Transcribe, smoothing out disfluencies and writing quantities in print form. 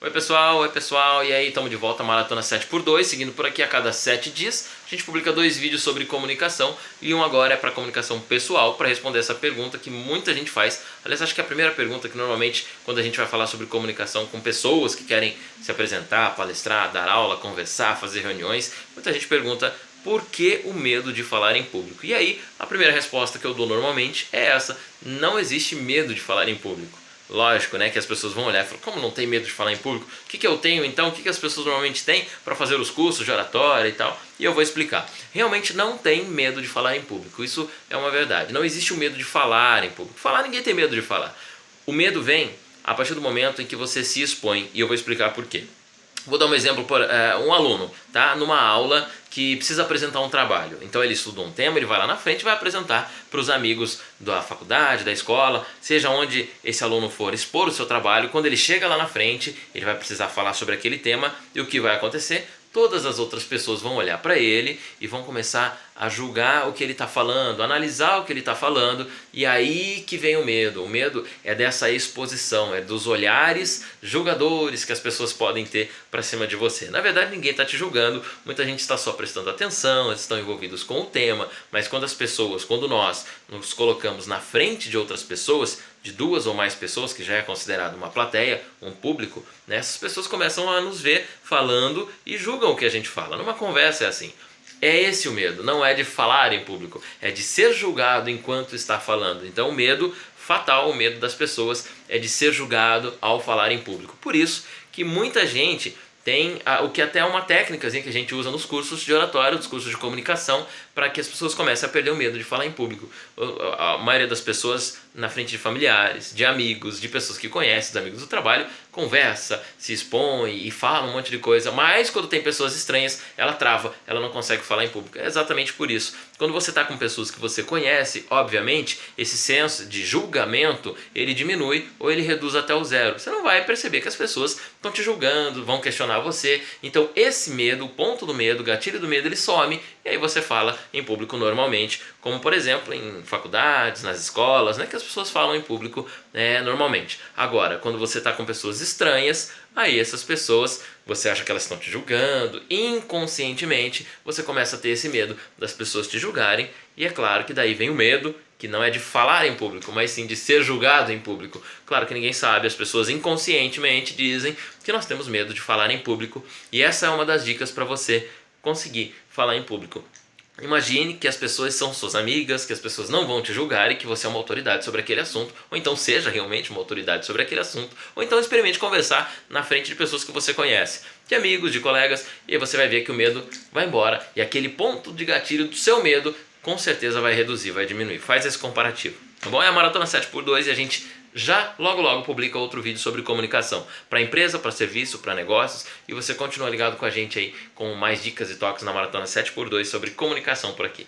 Oi pessoal, e aí, estamos de volta à Maratona 7x2, seguindo por aqui a cada 7 dias. A gente publica 2 vídeos sobre comunicação e um agora é para comunicação pessoal, para responder essa pergunta que muita gente faz. Aliás, acho que é a primeira pergunta que normalmente quando a gente vai falar sobre comunicação com pessoas que querem se apresentar, palestrar, dar aula, conversar, fazer reuniões, muita gente pergunta: por que o medo de falar em público? E aí, a primeira resposta que eu dou normalmente é essa: não existe medo de falar em público. Lógico, né, que as pessoas vão olhar e falar: como não tem medo de falar em público? O que eu tenho então? O que as pessoas normalmente têm para fazer os cursos de oratória e tal? E eu vou explicar. Realmente não tem medo de falar em público, isso é uma verdade. Não existe o medo de falar em público. Falar, ninguém tem medo de falar. O medo vem a partir do momento em que você se expõe, e eu vou explicar por quê. Vou dar um exemplo por um aluno, tá? Numa aula que precisa apresentar um trabalho. Então ele estuda um tema, ele vai lá na frente e vai apresentar para os amigos da faculdade, da escola, seja onde esse aluno for expor o seu trabalho. Quando ele chega lá na frente, ele vai precisar falar sobre aquele tema e o que vai acontecer? Todas as outras pessoas vão olhar para ele e vão começar a julgar o que ele está falando, analisar o que ele está falando, e aí que vem o medo. O medo é dessa exposição, é dos olhares julgadores que as pessoas podem ter para cima de você. Na verdade, ninguém está te julgando, muita gente está só prestando atenção, eles estão envolvidos com o tema, mas quando nós nos colocamos na frente de outras pessoas, de 2 ou mais pessoas, que já é considerado uma plateia, um público, né? Essas pessoas começam a nos ver falando e julgam o que a gente fala. Numa conversa é assim. É esse o medo, não é de falar em público, é de ser julgado enquanto está falando. Então o medo fatal, o medo das pessoas é de ser julgado ao falar em público. Por isso que muita gente tem o que até é uma técnica que a gente usa nos cursos de oratório, nos cursos de comunicação, para que as pessoas comecem a perder o medo de falar em público. A maioria das pessoas na frente de familiares, de amigos, de pessoas que conhecem, dos amigos do trabalho, conversa, se expõe e fala um monte de coisa, mas quando tem pessoas estranhas, ela trava, ela não consegue falar em público. É exatamente por isso. Quando você está com pessoas que você conhece, obviamente, esse senso de julgamento, ele diminui ou ele reduz até o zero. Você não vai perceber que as pessoas estão te julgando, vão questionar você. Então esse medo, o ponto do medo, o gatilho do medo, ele some e aí você fala em público normalmente, como por exemplo em faculdades, nas escolas, né, que as pessoas falam em público normalmente. Agora, quando você está com pessoas estranhas, aí essas pessoas, você acha que elas estão te julgando, inconscientemente você começa a ter esse medo das pessoas te julgarem, e é claro que daí vem o medo, que não é de falar em público, mas sim de ser julgado em público. Claro que ninguém sabe, as pessoas inconscientemente dizem que nós temos medo de falar em público, e essa é uma das dicas para você conseguir falar em público. Imagine que as pessoas são suas amigas, que as pessoas não vão te julgar e que você é uma autoridade sobre aquele assunto, ou então seja realmente uma autoridade sobre aquele assunto, ou então experimente conversar na frente de pessoas que você conhece, de amigos, de colegas, e aí você vai ver que o medo vai embora e aquele ponto de gatilho do seu medo com certeza vai reduzir, vai diminuir. Faz esse comparativo, tá bom? É a Maratona 7x2 e a gente já logo publica outro vídeo sobre comunicação para empresa, para serviço, para negócios, e você continua ligado com a gente aí com mais dicas e toques na Maratona 7x2 sobre comunicação por aqui.